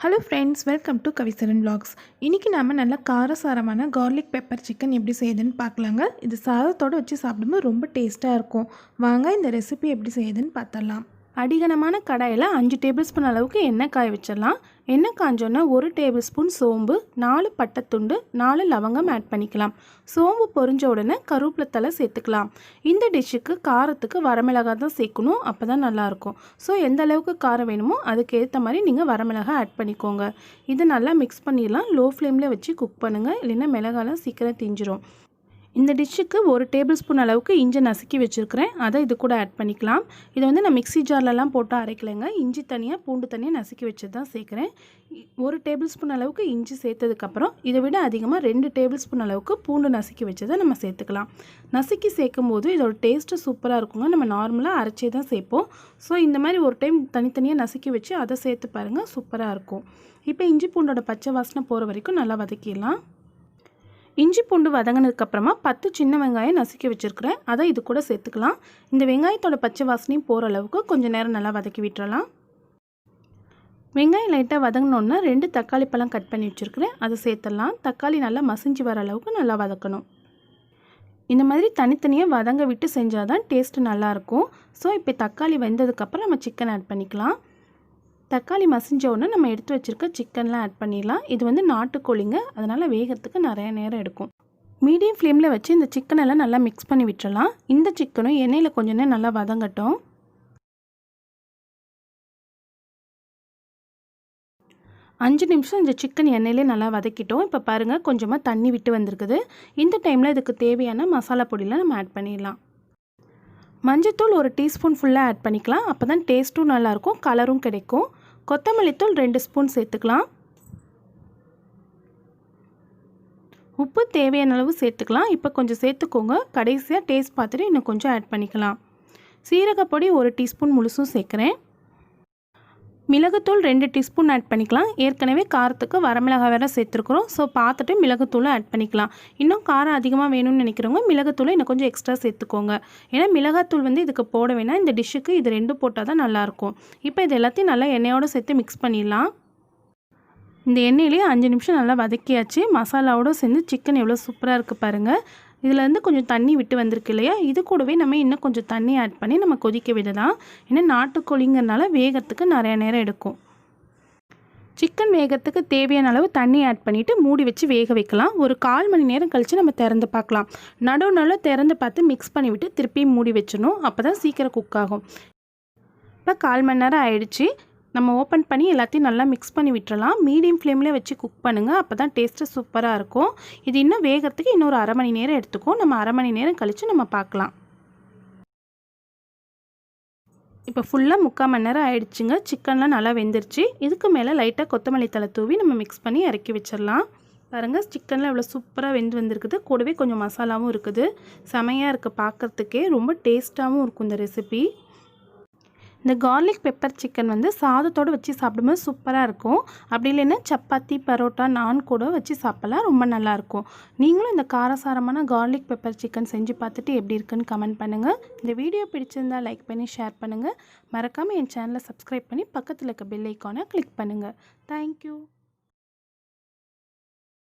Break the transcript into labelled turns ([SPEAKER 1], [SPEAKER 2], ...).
[SPEAKER 1] Hello friends, welcome to KaviSaran vlogs. இன்றைக்கி நம்ம நல்ல காரசாரமான கார்லிக் பெப்பர் சிக்கன் எப்படி செய்யுதுன்னு பார்க்கலாங்க. இது சாதத்தோடு வச்சு சாப்பிடும்போது ரொம்ப டேஸ்ட்டாக இருக்கும். வாங்க இந்த ரெசிபி எப்படி செய்யுதுன்னு பார்த்துடலாம். அடிகனமான கடாயில் 5 டேபிள் ஸ்பூன் அளவுக்கு எண்ணெய் காய வச்சிடலாம். எண்ணெய் காஞ்சோன்னா 1 டேபிள் ஸ்பூன் சோம்பு, 4 பட்டைத்துண்டு, 4 லவங்கம் ஆட் பண்ணிக்கலாம். சோம்பு பொரிஞ்ச உடனே கருவேப்பிலை தழை சேர்த்துக்கலாம். இந்த டிஷ்ஷுக்கு காரத்துக்கு வரமிளகாய் தான் சேர்க்கணும், அப்போ தான் நல்லாயிருக்கும். ஸோ எந்த அளவுக்கு காரம் வேணுமோ அதுக்கு ஏற்ற மாதிரி நீங்கள் வரமிளகாய் ஆட் பண்ணிக்கோங்க. இது நல்லா மிக்ஸ் பண்ணிடலாம். லோ ஃப்ளேமில் வச்சு குக் பண்ணுங்கள், இல்லைன்னா மிளகாலாம் சீக்கிரம் தீஞ்சிரும். இந்த டிஷ்ஷுக்கு 1 டேபிள் ஸ்பூன் அளவுக்கு இஞ்சி நசுக்கி வச்சுருக்கிறேன், அதை இது கூட ஆட் பண்ணிக்கலாம். இதை வந்து நான் மிக்ஸி ஜார்லலாம் போட்டு அரைக்கலைங்க, இஞ்சி தனியாக பூண்டு தனியாக நசுக்கி வச்சு தான் சேர்க்குறேன். 1 டேபிள் ஸ்பூன் அளவுக்கு இஞ்சி சேர்த்ததுக்கப்புறம் இதை விட அதிகமாக 2 டேபிள் ஸ்பூன் அளவுக்கு பூண்டு நசுக்கி வச்சதை நம்ம சேர்த்துக்கலாம். நசுக்கி சேர்க்கும் போது இதோட டேஸ்ட்டு சூப்பராக இருக்குங்க. நம்ம நார்மலாக அரைச்சே தான் சேர்ப்போம். ஸோ இந்த மாதிரி ஒரு டைம் தனித்தனியாக நசுக்கி வச்சு அதை சேர்த்து பாருங்கள், சூப்பராக இருக்கும். இப்போ இஞ்சி பூண்டோட பச்சை வாசனை போகிற வரைக்கும் நல்லா வதக்கிடலாம். இஞ்சி பூண்டு வதங்கினதுக்கப்புறமா 10 சின்ன வெங்காயம் நசுக்கி வச்சுருக்கிறேன், அதை இது கூட சேர்த்துக்கலாம். இந்த வெங்காயத்தோட பச்சை வாசனையும் போகிற அளவுக்கு கொஞ்சம் நேரம் நல்லா வதக்கி விட்டுறலாம். வெங்காயம் லைட்டாக வதங்கினோன்னா 2 தக்காளி பழம் கட் பண்ணி வச்சுருக்கிறேன், அதை சேர்த்துடலாம். தக்காளி நல்லா மசிஞ்சு வர அளவுக்கு நல்லா வதக்கணும். இந்த மாதிரி தனித்தனியாக வதங்க விட்டு செஞ்சால் தான் டேஸ்ட்டு நல்லாயிருக்கும். ஸோ இப்போ தக்காளி வெந்ததுக்கப்புறம் நம்ம சிக்கன் ஆட் பண்ணிக்கலாம். தக்காளி மசிஞ்ச உடனே நம்ம எடுத்து வச்சுருக்க சிக்கன்லாம் ஆட் பண்ணிடலாம். இது வந்து நாட்டுக்கோழிங்க, அதனால் வேகிறதுக்கு நிறைய நேரம் எடுக்கும். மீடியம் ஃப்ளேமில் வச்சு இந்த சிக்கனெல்லாம் நல்லா மிக்ஸ் பண்ணி விட்டுறலாம். இந்த சிக்கனும் எண்ணெயில் கொஞ்ச நேரம் நல்லா வதங்கட்டும். 5 நிமிஷம் இந்த சிக்கன் எண்ணெயிலே நல்லா வதக்கிட்டோம். இப்போ பாருங்கள், கொஞ்சமாக தண்ணி விட்டு வந்திருக்குது. இந்த டைமில் இதுக்கு தேவையான மசாலா பொடியெலாம் நம்ம ஆட் பண்ணிடலாம். மஞ்சத்தூள் 1 டீஸ்பூன் ஃபுல்லாக ஆட் பண்ணிக்கலாம், அப்போ தான் டேஸ்ட்டும் நல்லாயிருக்கும், கலரும் கிடைக்கும். கொத்தமல்லி தூள் 2 ஸ்பூன் சேர்த்துக்கலாம். உப்பு தேவையான அளவு சேர்த்துக்கலாம். இப்போ கொஞ்சம் சேர்த்துக்கோங்க, கடைசியாக டேஸ்ட் பார்த்துட்டு இன்னும் கொஞ்சம் ஆட் பண்ணிக்கலாம். சீரகப்பொடி 1 டீஸ்பூன் முழுசும் சேர்க்குறேன். மிளகுத்தூள் 2 டீஸ்பூன் ஆட் பண்ணிக்கலாம். ஏற்கனவே காரத்துக்கு வரமிளகாய் வேறு சேர்த்துருக்குறோம், ஸோ பார்த்துட்டு மிளகுத்தூளை ஆட் பண்ணிக்கலாம். இன்னும் காரம் அதிகமாக வேணும்னு நினைக்கிறவங்க மிளகுத்தூளை இன்னும் கொஞ்சம் எக்ஸ்ட்ரா சேர்த்துக்கோங்க. ஏன்னா மிளகாத்தூள் வந்து இதுக்கு போட வேணாம், இந்த டிஷ்ஷுக்கு இது 2 போட்டால் தான் நல்லாயிருக்கும். இப்போ இது எல்லாத்தையும் நல்லா எண்ணெயோடு சேர்த்து மிக்ஸ் பண்ணிடலாம். இந்த எண்ணெயிலேயே 5 நிமிஷம் நல்லா வதக்கியாச்சு. மசாலாவோடு சேர்ந்து சிக்கன் எவ்வளோ சூப்பராக இருக்குது பாருங்கள். இதிலேருந்து கொஞ்சம் தண்ணி விட்டு வந்திருக்கு இல்லையா, இது கூடவே நம்ம இன்னும் கொஞ்சம் தண்ணி ஆட் பண்ணி நம்ம கொதிக்க விடலாம். ஏன்னா நாட்டுக்கோழிங்கிறனால வேகிறதுக்கு நிறையா நேரம் எடுக்கும். சிக்கன் வேகிறதுக்கு தேவையான அளவு தண்ணி ஆட் பண்ணிவிட்டு மூடி வச்சு வேக வைக்கலாம். ஒரு 1/4 மணி நேரம் கழித்து நம்ம திறந்து பார்க்கலாம். நடுவில் திறந்து பார்த்து மிக்ஸ் பண்ணிவிட்டு திருப்பி மூடி வச்சிடணும், அப்போ தான் சீக்கிரம் குக் ஆகும். இப்போ 1/4 மணி நேரம் ஆயிடுச்சு. நம்ம ஓப்பன் பண்ணி எல்லாத்தையும் நல்லா மிக்ஸ் பண்ணி விட்டுறலாம். மீடியம் ஃப்ளேமில் வச்சு குக் பண்ணுங்கள், அப்போ தான் டேஸ்ட்டு சூப்பராக இருக்கும். இது இன்னும் வேகிறதுக்கு இன்னொரு 1/2 மணி நேரம் எடுத்துக்கும். நம்ம 1/2 மணி நேரம் கழித்து நம்ம பார்க்கலாம். இப்போ ஃபுல்லாக 3/4 மணி நேரம் ஆயிடுச்சுங்க. சிக்கன்லாம் நல்லா வெந்துருச்சு. இதுக்கு மேலே லைட்டாக கொத்தமல்லி தழை தூவி நம்ம மிக்ஸ் பண்ணி இறக்கி வச்சிடலாம். பாருங்கள், சிக்கனில் எவ்வளோ சூப்பராக வெந்து வந்திருக்குது. கூடவே கொஞ்சம் மசாலாவும் இருக்குது. செமையாக இருக்குது, பார்க்குறதுக்கே ரொம்ப டேஸ்ட்டாகவும் இருக்கும் இந்த ரெசிபி. இந்த கார்லிக் பெப்பர் சிக்கன் வந்து சாதத்தோடு வச்சு சாப்பிடும்போது சூப்பராக இருக்கும். அப்படி இல்லைன்னா சப்பாத்தி, பரோட்டா, நான் கூட வச்சு சாப்பிட்லாம், ரொம்ப நல்லாயிருக்கும். நீங்களும் இந்த காரசாரமான கார்லிக் பெப்பர் சிக்கன் செஞ்சு பார்த்துட்டு எப்படி இருக்குன்னு கமெண்ட் பண்ணுங்கள். இந்த வீடியோ பிடிச்சிருந்தால் லைக் பண்ணி ஷேர் பண்ணுங்கள். மறக்காமல் என் சேனலை சப்ஸ்கிரைப் பண்ணி பக்கத்தில் இருக்க பெல் ஐக்கானை கிளிக் பண்ணுங்கள். தேங்க்யூ.